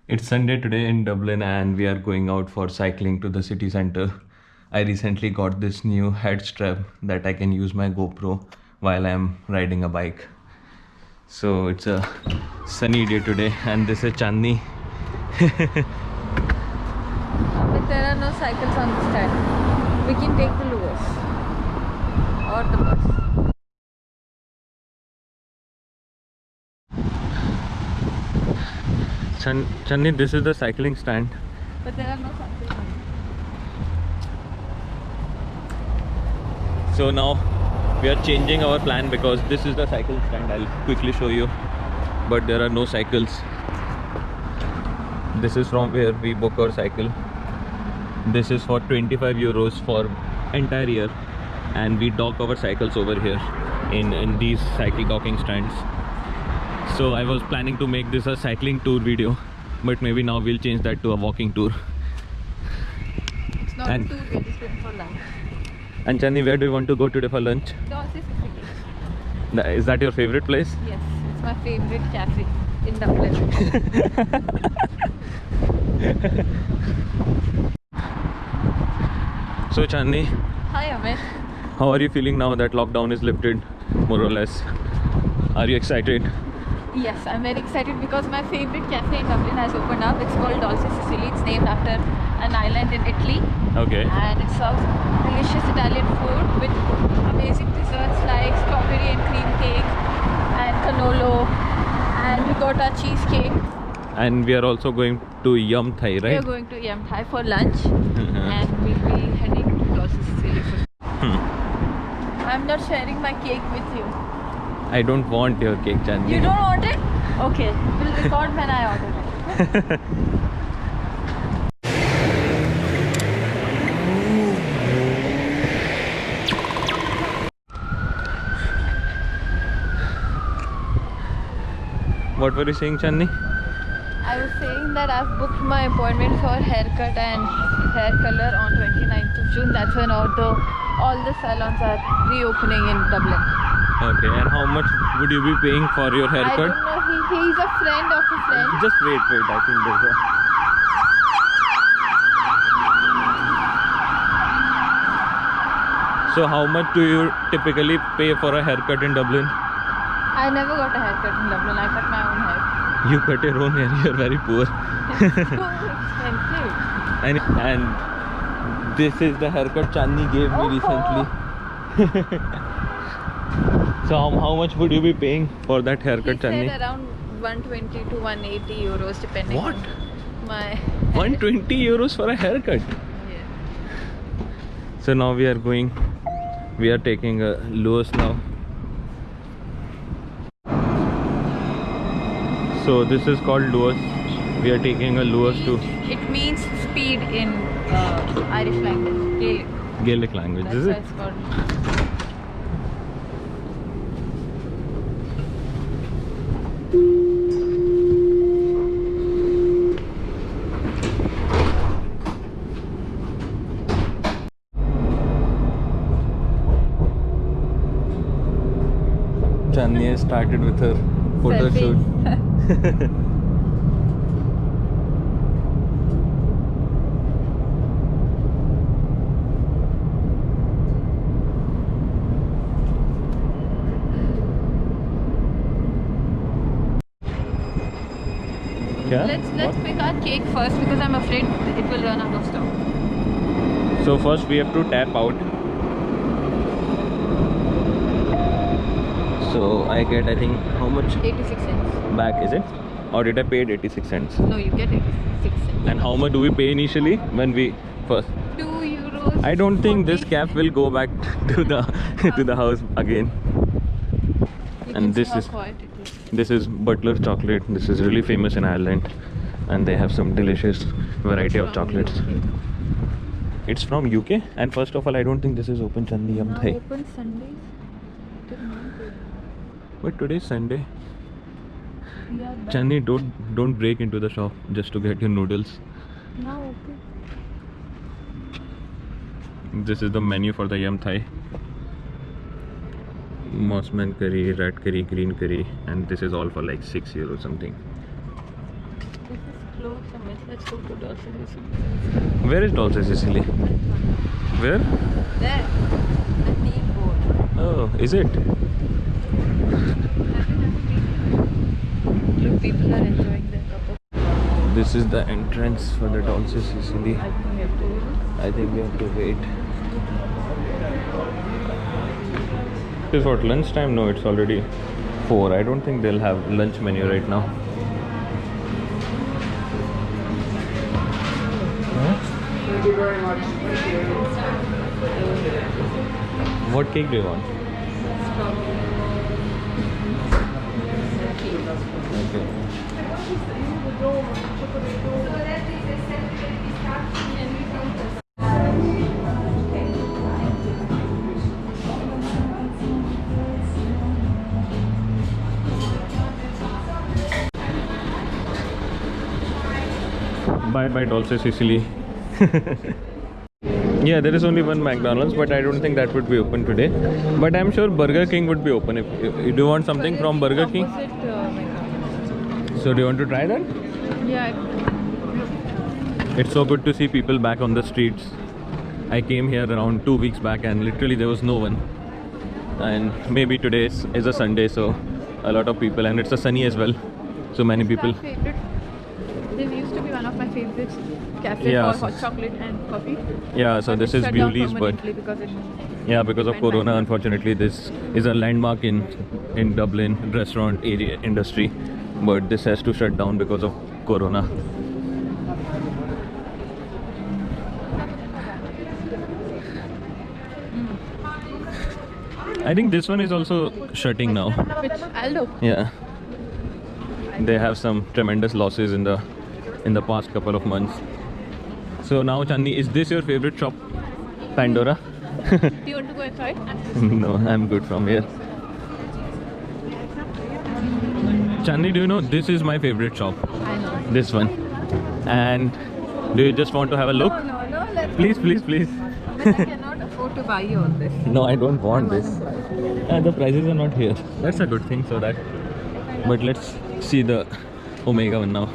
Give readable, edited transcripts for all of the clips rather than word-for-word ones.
It's Sunday today in Dublin and we are going out for cycling to the city center. I recently got this new head strap that I can use my GoPro while I'm riding a bike. So it's a sunny day today and this is Chandni. But there are no cycles on the stand. We can take the Lewis or the bus. Chandni, this is the cycling stand. But there are no cycles on So now we are changing our plan because this is the cycle stand. I'll quickly show you. But there are no cycles. This is from where we book our cycle. This is for 25 euros for entire year, and we dock our cycles over here in these cycle docking stands. So I was planning to make this a cycling tour video, but maybe now we'll change that to a walking tour. It's not And- a tour, we're just going for lunch. And Chandni, where do you want to go today for lunch? Dolce Sicily. Is that your favorite place? Yes, it's my favorite cafe in Dublin. So Chandni, Hi Amit. how are you feeling now that lockdown is lifted, more or less? Are you excited? Yes, I'm very excited because my favorite cafe in Dublin has opened up. It's called Dolce Sicily. It's named after an island in Italy. Okay. And it serves delicious Italian food with amazing desserts like strawberry and cream cake and cannolo and ricotta cheesecake. And we are also going to Yum Thai, We right? are going to Yam Thai for lunch and we'll be heading to Dolce Sicily for. I'm not sharing my cake with you. I don't want your cake, Chandni. You don't want it? Okay, we'll record when I order it. What were you saying, Chandni? I was saying that I've booked my appointment for haircut and hair color on 29th of June. That's when all the salons are reopening in Dublin. Okay, and how much would you be paying for your I haircut? don't know, he's a friend of a friend. Just wait, I think there's a... So how much do you typically pay for a haircut in Dublin? I never got a haircut in Dublin. I cut my own hair. You cut your own hair, you're very poor. It's so expensive. And this is the haircut Chandni gave me recently. So how much would you be paying for that haircut, He said Chandni? around 120 to 180 euros depending What? on my 120 euros for a haircut. Yeah. So now we are taking a Lewis now. So this is called Lewis. We are taking a Lewis to It means speed in Irish language, Gaelic. Gaelic language, That's is why it? it's called. Chandni has started with her photo Selfie. shoot. Yeah? Let's pick our cake first because I'm afraid it will run out of stock. So first we have to tap out. So I get, I think, how much 86 cents. back is it? Or did I pay 86 cents? No, you get 86 cents. And how much do we pay initially when we first? 2 euros. I don't think this 40. cap will go back to the to the house again. You And can see this how is- quiet it is. This is Butler chocolate. This is really famous in Ireland, and they have some delicious variety of From chocolates. UK. It's from UK, and first of all, I don't think this is open Chandni Yum Now Thai. open Sundays till 9 But today's Sunday. We are back. Chandni, don't break into the shop just to get your noodles. Now open. This is the menu for the Yum Thai. Mossman curry, red curry, green curry, and this is all for like €6 something. This is clothes somewhere. Let's go to Dolce Sicily. Where is Dolce Sicily? Where? There. The name board. Oh, is it? Look, people are enjoying their cup of. This is the entrance for the Dolce Sicily. I think we have to. I think we have to wait. Is what, lunchtime? No, it's already 4. I don't think they'll have lunch menu right now. Thank you very much. What cake do you want? Okay. Bye bye Dolce Sicily. Yeah, there is only one McDonald's, but I don't think that would be open today. But I'm sure Burger King would be open. If do you want something from Burger King? So do you want to try that? Yeah. It's so good to see people back on the streets. I came here around 2 weeks back and literally there was no one. And maybe today is a Sunday, so a lot of people, and it's a sunny as well. So many people. This used to be one of my favorites. Cafe Yeah. for hot chocolate and coffee. Yeah, so this is Shut down Bewley's, but permanently because it. yeah, because of went Corona, bankrupt. unfortunately, this is a landmark in Dublin restaurant area industry, but this has to shut down because of Corona. I think this one is also shutting now. Which Aldo. Yeah, they have some tremendous losses in the past couple of months. So now, Chandni, is this your favorite shop, Pandora? Do you want to go inside? No, I'm good from here. Chandni, do you know this is my favorite shop? I know. This one. And do you just want to have a look? No, let's. Please, please, please. But I cannot afford to buy you all this. No, I don't want this. The prices are not here. That's a good thing, so that. But let's see the Omega one now.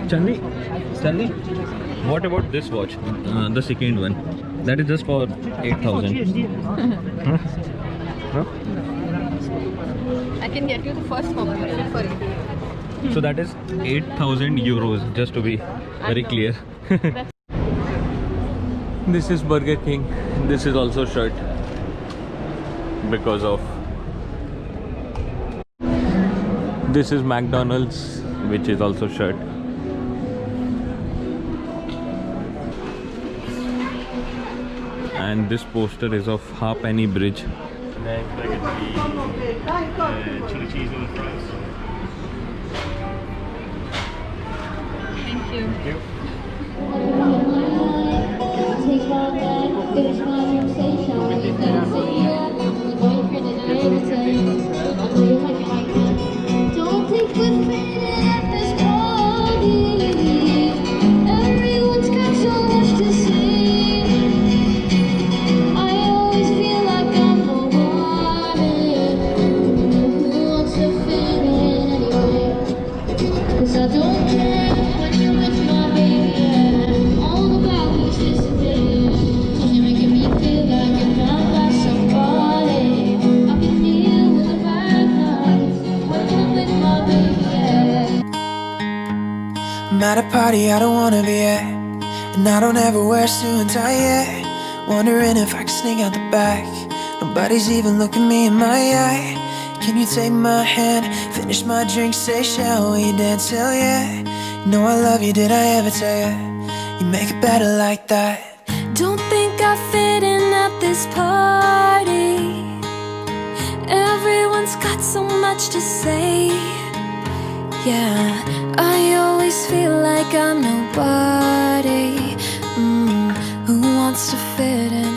Chandni, what about this watch? The second one. That is just for 8,000. Huh? I can get you the first one for it. So that is 8,000 euros, just to be very clear. This is Burger King. This is also shut because of. This is McDonald's, which is also shut. And this poster is of Halfpenny Bridge. Chili cheese and fries. Thank you. Take my back, finish my conversation. You can see it. Boyfriend and everything. I know you like it like that. Don't think we're faded at this party. Everyone's got so much to say. I always feel like I'm nobody. Who wants to fit in anyway? 'Cause I don't care when you're with my baby. All about who's disappearing. You're making me feel like I'm not by somebody. I can deal with the bad nights when I'm with my baby. I'm at a party I don't wanna be at, and I don't ever wear a suit and tie yet. Wondering if I can sneak out the back. Nobody's even looking me in my eye. Can you take my hand, finish my drink, say shall we dance? Hell yeah. You know I love you, did I ever tell you? You make it better like that. Don't think I fit in at this party. Everyone's got so much to say. Yeah, I always feel like I'm nobody. Who wants to fit in